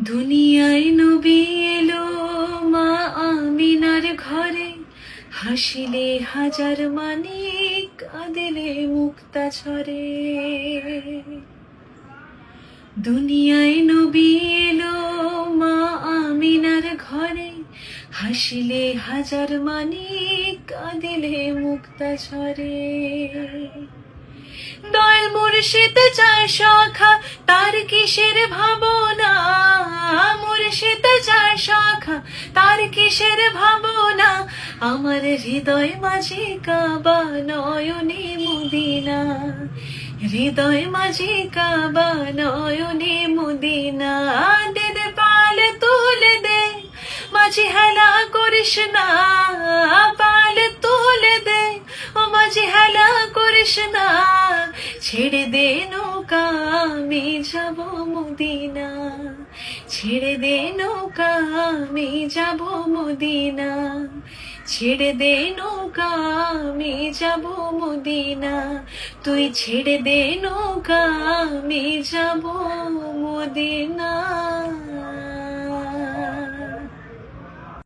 দুনিয়ায় নবী এলো মা আমিনার ঘরে, হাসিলে হাজার মানিক, কাঁদিলে মুক্তা ঝরে। দুনিয়ায় নবী এলো মা আমিনার ঘরে, হাসিলে হাজার মানিক, কাঁদিলে মুক্তা ঝরে। দয়াল মুর্শিদ চার শাখা, তার কিসের ভাবনা, মুর্শিদ চার শাখা, তার কিসের ভাবনা। আমার হৃদয় মাঝে কাবা, নয়নে মদিনা, হৃদয় মাঝে কাবা, নয়নে মদিনা। দে দে পাল তুলে দে, মাঝে হেলা করিস না, পাল তুলে দে, ও মাঝে হেলা করিস না। ছেড়ে দে নৌকা, আমি যাব মদিনা, ছেড়ে দে নৌকা, আমি যাব মদিনা, ছেড়ে দে নৌকা, আমি যাব মদিনা। তুই ছেড়ে দে নৌকা, আমি যাব মদিনা।